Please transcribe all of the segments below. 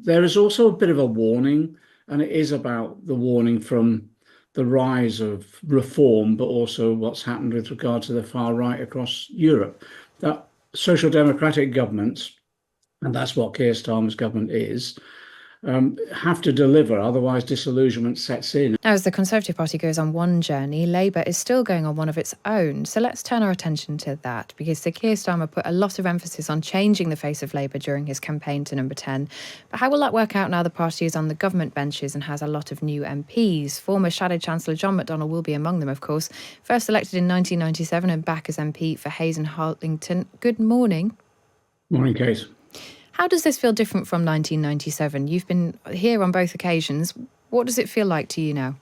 there is also a bit of a warning, and it is about the warning from the rise of reform, but also what's happened with regard to the far right across Europe. That social democratic governments, and that's what Keir Starmer's government is, have to deliver, otherwise disillusionment sets in. Now, as the Conservative Party goes on one journey, Labour is still going on one of its own. So let's turn our attention to that, because Sir Keir Starmer put a lot of emphasis on changing the face of Labour during his campaign to number 10. But how will that work out now the party is on the government benches and has a lot of new MPs? Former Shadow Chancellor John McDonnell will be among them, of course. First elected in 1997 and back as MP for Hayes and Harlington. Good morning. Morning, Kate. How does this feel different from 1997? You've been here on both occasions. What does it feel like to you now?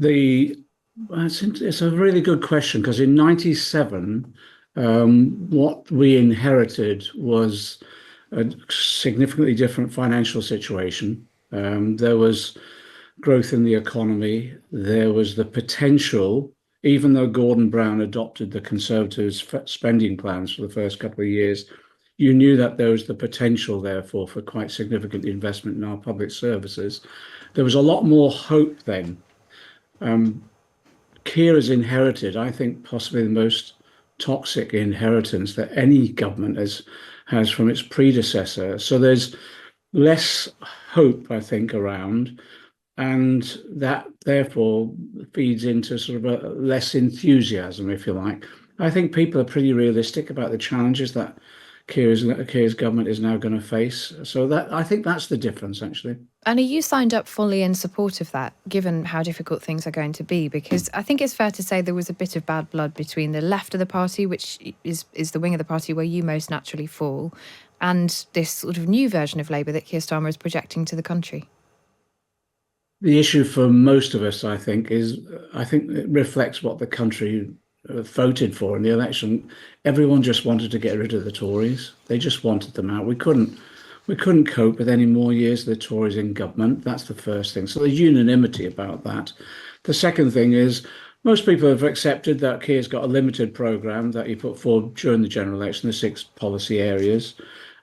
It's a really good question, because in 97, what we inherited was a significantly different financial situation. There was growth in the economy. There was the potential, even though Gordon Brown adopted the Conservatives' spending plans for the first couple of years, you knew that there was the potential, therefore, for quite significant investment in our public services. There was a lot more hope then. Keir has inherited, I think, possibly the most toxic inheritance that any government has from its predecessor. So there's less hope, I think, around, and that therefore feeds into sort of a less enthusiasm, if you like. I think people are pretty realistic about the challenges that Keir's government is now going to face. So that, I think, that's the difference, actually. And are you signed up fully in support of that, given how difficult things are going to be? Because I think it's fair to say there was a bit of bad blood between the left of the party, which is the wing of the party where you most naturally fall, and this sort of new version of Labour that Keir Starmer is projecting to the country. The issue for most of us, I think it reflects what the country voted for in the election. Everyone just wanted to get rid of the Tories. They just wanted them out. We couldn't cope with any more years of the Tories in government. That's the first thing. So there's unanimity about that. The second thing is most people have accepted that Keir's got a limited programme that he put forward during the general election, the 6 policy areas,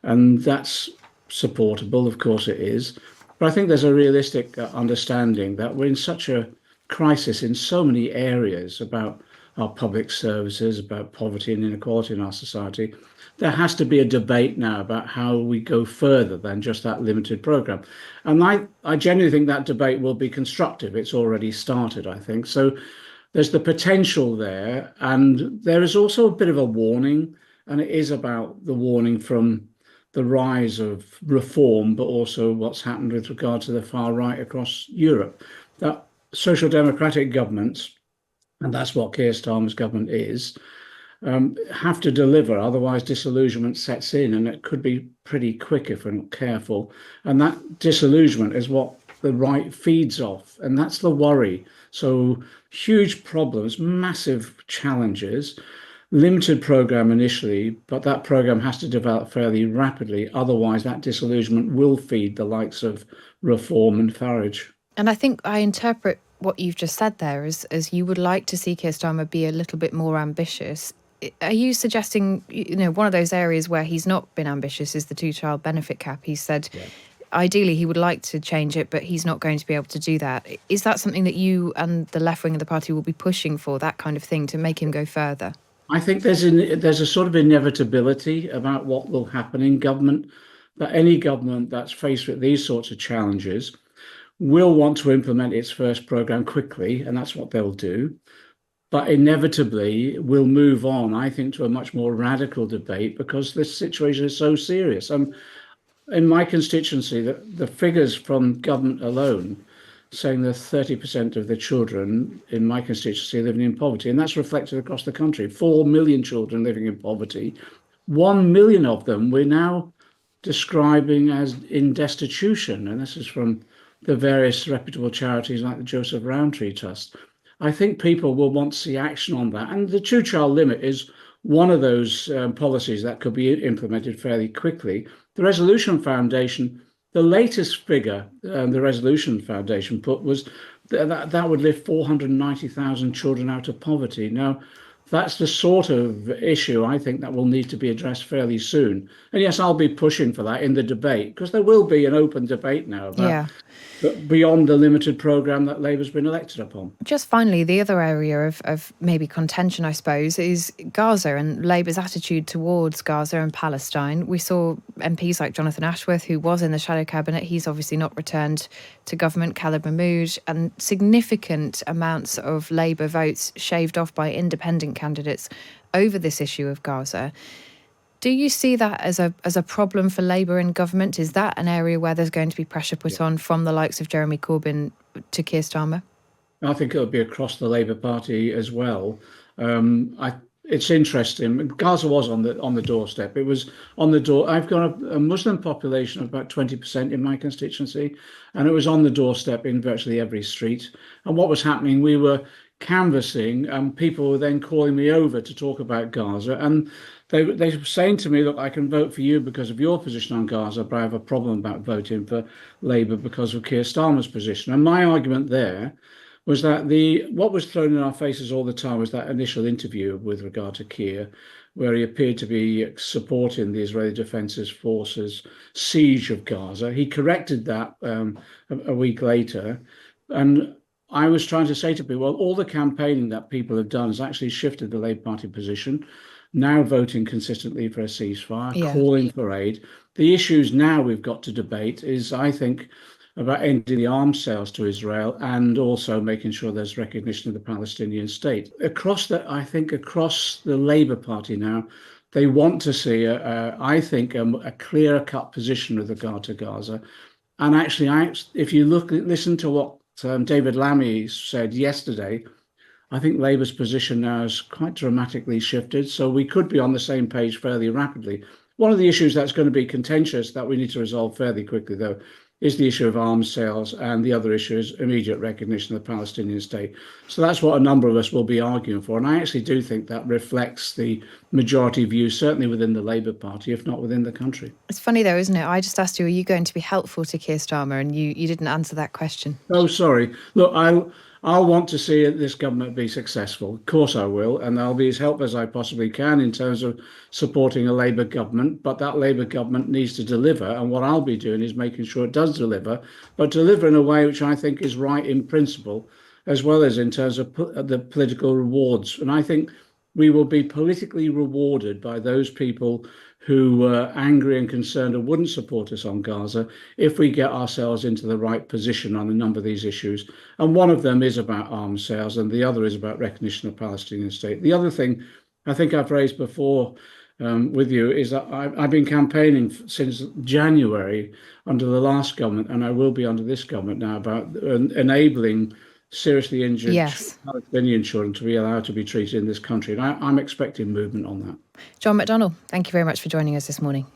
and that's supportable. Of course it is. But I think there's a realistic understanding that we're in such a crisis in so many areas about our public services, about poverty and inequality in our society. There has to be a debate now about how we go further than just that limited programme. And I genuinely think that debate will be constructive. It's already started, I think. So there's the potential there. And there is also a bit of a warning, and it is about the warning from the rise of reform, but also what's happened with regard to the far right across Europe. That social democratic governments, and that's what Keir Starmer's government is, have to deliver, otherwise disillusionment sets in, and it could be pretty quick if we're not careful. And that disillusionment is what the right feeds off, and that's the worry. So huge problems, massive challenges, limited programme initially, but that programme has to develop fairly rapidly. Otherwise, that disillusionment will feed the likes of Reform and Farage. And I think I interpret what you've just said there as you would like to see Keir Starmer be a little bit more ambitious. Are you suggesting, one of those areas where he's not been ambitious is the 2-child benefit cap? He said ideally he would like to change it, but he's not going to be able to do that. Is that something that you and the left wing of the party will be pushing for, that kind of thing, to make him go further? I think there's a sort of inevitability about what will happen in government, that any government that's faced with these sorts of challenges will want to implement its first programme quickly, and that's what they'll do. But inevitably will move on, I think, to a much more radical debate, because this situation is so serious. In my constituency, the figures from government alone saying that 30% of the children in my constituency are living in poverty, and that's reflected across the country. 4 million children living in poverty. 1 million of them we're now describing as in destitution, and this is from the various reputable charities like the Joseph Rowntree Trust. I think people will want to see action on that. And the 2-child limit is one of those policies that could be implemented fairly quickly. The Resolution Foundation, the latest figure the Resolution Foundation put was that would lift 490,000 children out of poverty. Now, that's the sort of issue I think that will need to be addressed fairly soon. And yes, I'll be pushing for that in the debate because there will be an open debate now about Yeah. beyond the limited programme that Labour's been elected upon. Just finally, the other area of maybe contention, I suppose, is Gaza and Labour's attitude towards Gaza and Palestine. We saw MPs like Jonathan Ashworth, who was in the shadow cabinet. He's obviously not returned to government, Khaled Mahmood, and significant amounts of Labour votes shaved off by independent candidates over this issue of Gaza. Do you see that as a problem for Labour in government? Is that an area where there's going to be pressure put on from the likes of Jeremy Corbyn to Keir Starmer? I think it'll be across the Labour Party as well. It's interesting. Gaza was on the doorstep. It was on the door. I've got a Muslim population of about 20% in my constituency, and it was on the doorstep in virtually every street. And what was happening, we were canvassing, and people were then calling me over to talk about Gaza, and they were saying to me, "Look, I can vote for you because of your position on Gaza, but I have a problem about voting for Labour because of Keir Starmer's position." And my argument there was that what was thrown in our faces all the time was that initial interview with regard to Keir, where he appeared to be supporting the Israeli Defense Forces siege of Gaza. He corrected that a week later, and I was trying to say to people, well, all the campaigning that people have done has actually shifted the Labour Party position, now voting consistently for a ceasefire, Yeah. calling for aid. The issues now we've got to debate is, I think, about ending the arms sales to Israel and also making sure there's recognition of the Palestinian state. I think across the Labour Party now, they want to see, I think, a clear-cut position with regard to Gaza. And actually, if you listen to what David Lammy said yesterday, I think Labour's position now has quite dramatically shifted. So we could be on the same page fairly rapidly. One of the issues that's going to be contentious that we need to resolve fairly quickly, though, is the issue of arms sales, and the other issue is immediate recognition of the Palestinian state. So that's what a number of us will be arguing for. And I actually do think that reflects the majority view, certainly within the Labour Party, if not within the country. It's funny though, isn't it? I just asked you, are you going to be helpful to Keir Starmer? And you didn't answer that question. Oh, sorry. Look, I'll want to see this government be successful. Of course I will, and I'll be as helpful as I possibly can in terms of supporting a Labour government. But that Labour government needs to deliver, and what I'll be doing is making sure it does deliver, but deliver in a way which I think is right in principle, as well as in terms of the political rewards. And I think we will be politically rewarded by those people who were angry and concerned and wouldn't support us on Gaza if we get ourselves into the right position on a number of these issues. And one of them is about arms sales, and the other is about recognition of Palestinian state. The other thing I think I've raised before with you is that I've been campaigning since January under the last government, and I will be under this government now, about enabling seriously injured Palestinian children to be allowed to be treated in this country. And I'm expecting movement on that. John McDonnell, thank you very much for joining us this morning.